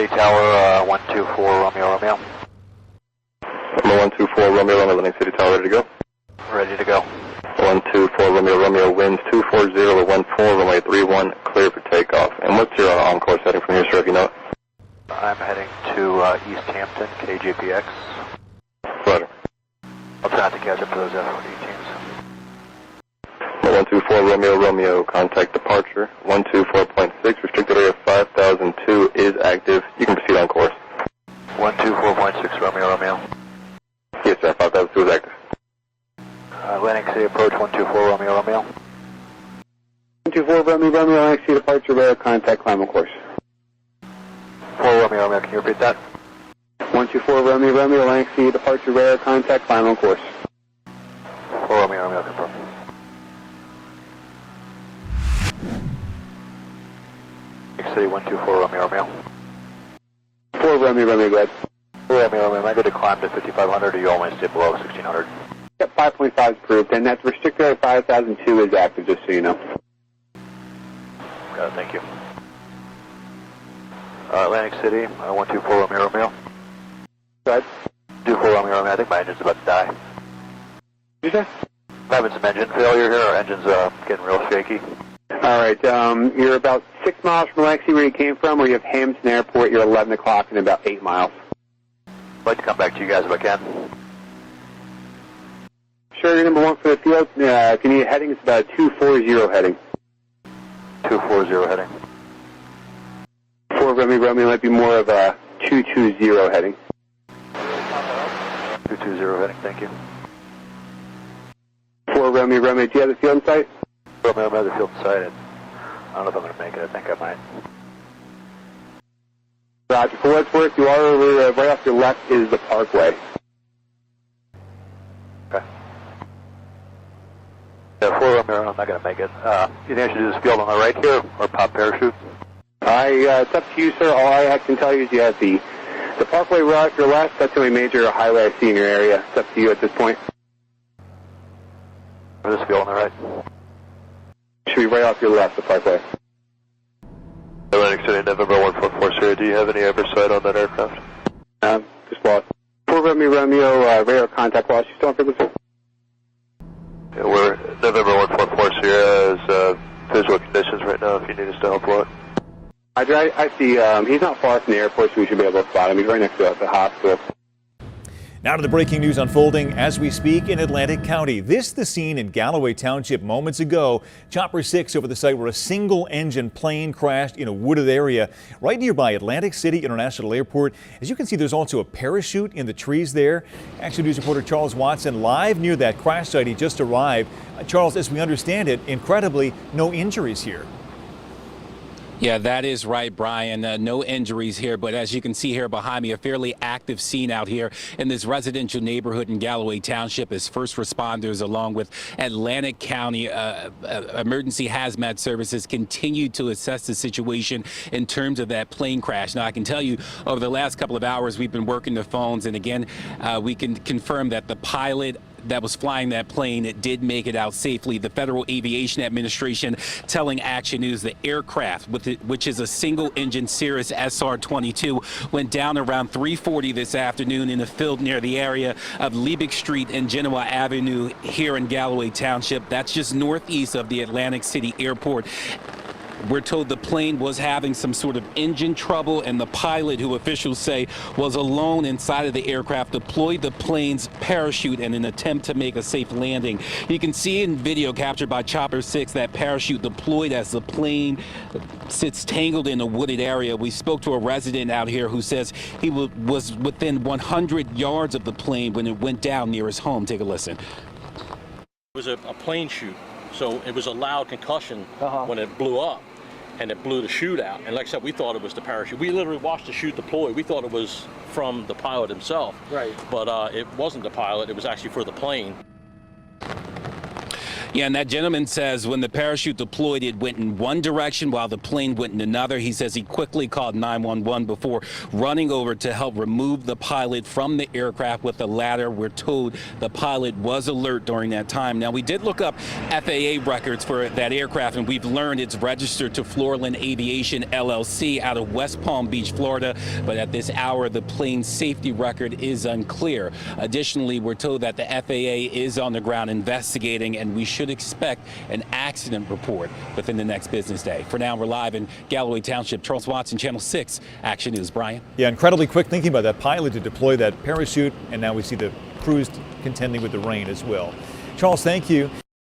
City Tower, 124 Romeo Romeo. Number 124 Romeo Romeo, Atlantic City Tower, ready to go? Ready to go. 124 Romeo Romeo, winds 240 at 14, runway 31, clear for takeoff. And what's your on-course heading from here, sir, if you know it? I'm heading to East Hampton, KJPX. Roger. I'll try not to catch up to those F-40 teams. 124 Romeo Romeo, contact departure. 124.6, restricted area 5002 is active. You can proceed on course. 124.6 Romeo Romeo. Yes, sir, 5002 is active. Atlantic City approach 124 Romeo Romeo. 124 Romeo Romeo, Atlantic City departure, radar contact, climb on course. 4 Romeo Romeo, can you repeat that? 124 Romeo Romeo, Atlantic City departure, radar contact, climb on course. 4 Romeo Romeo, confirm. Atlantic City 124 Romeo Romeo. 4 Romeo Romeo, go ahead. 4 Romeo Romeo, am I good to climb to 5500 or you only stay below 1600? Yep, 5.5 is approved, and that's restricted area 5002 is active, just so you know. Got it, thank you. Atlantic City, 124 Romeo Romeo. Go ahead. 24 Romeo Romeo, I think my engine's about to die. Did you say? I'm having some engine failure here, our engine's getting real shaky. Alright, you're about 6 miles from Atlantic City where you came from, or you have Hampton Airport, you're 11 o'clock and about 8 miles. I'd like to come back to you guys if I can. Sure, you're number 1 for the field. If you need a heading, it's about a 240 heading. 240 heading. 4 Romeo Romeo might be more of a 220 heading. 220 heading, thank you. 4 Romeo Romeo, do you have the field in sight? Romeo Romeo, the field in sight. I don't know if I'm going to make it, I think I might. Roger, for what it's worth, you are over, right off your left is the parkway. Okay. Yeah, 4 Romeo, I'm not going to make it. You think I should do this field on the right here, or pop parachute? It's up to you, sir. All I can tell you is you have the parkway right off your left. That's the only major highway I see in your area. It's up to you at this point. Or this field on the right? Should be right off your left, the parkway. Atlantic City, November 144 Sierra, do you have any oversight on that aircraft? Just lost. 4 Romeo Romeo, radar contact lost. You still on frequency? Yeah, we're November 144 Sierra is visual conditions right now if you need us to help out. I see, he's not far from the airport, so we should be able to spot him. He's right next to the hospital. Now to the breaking news unfolding as we speak in Atlantic County. This the scene in Galloway Township moments ago. Chopper 6 over the site where a single engine plane crashed in a wooded area right nearby Atlantic City International Airport. As you can see, there's also a parachute in the trees there. Action News reporter Charles Watson live near that crash site. He just arrived. Charles, as we understand it, incredibly, no injuries here. Yeah, that is right, Brian. No injuries here, but as you can see here behind me, a fairly active scene out here in this residential neighborhood in Galloway Township as first responders along with Atlantic County emergency hazmat services continue to assess the situation in terms of that plane crash. Now, I can tell you over the last couple of hours, we've been working the phones, and again, we can confirm that the pilot that was flying that plane, it did make it out safely. The Federal Aviation Administration telling Action News the aircraft, which is a single-engine Cirrus SR20, went down around 3:40 this afternoon in a field near the area of Liebig Street and Genoa Avenue here in Galloway Township. That's just northeast of the Atlantic City Airport. We're told the plane was having some sort of engine trouble, and the pilot, who officials say was alone inside of the aircraft, deployed the plane's parachute in an attempt to make a safe landing. You can see in video captured by Chopper 6 that parachute deployed as the plane sits tangled in a wooded area. We spoke to a resident out here who says he was within 100 yards of the plane when it went down near his home. Take a listen. It was a plane chute, so it was a loud concussion when it blew up. And it blew the chute out. And like I said, we thought it was the parachute. We literally watched the chute deploy. We thought it was from the pilot himself. Right. But it wasn't the pilot. It was actually for the plane. Yeah, and that gentleman says when the parachute deployed, it went in one direction while the plane went in another. He says he quickly called 911 before running over to help remove the pilot from the aircraft with a ladder. We're told the pilot was alert during that time. Now, we did look up FAA records for that aircraft, and we've learned it's registered to Floorland Aviation LLC out of West Palm Beach, Florida. But at this hour, the plane's safety record is unclear. Additionally, we're told that the FAA is on the ground investigating, and we should expect an accident report within the next business day. For now, we're live in Galloway Township. Charles Watson, Channel 6 Action News. Brian? Yeah, incredibly quick thinking by that pilot to deploy that parachute, and now we see the crews contending with the rain as well. Charles, thank you.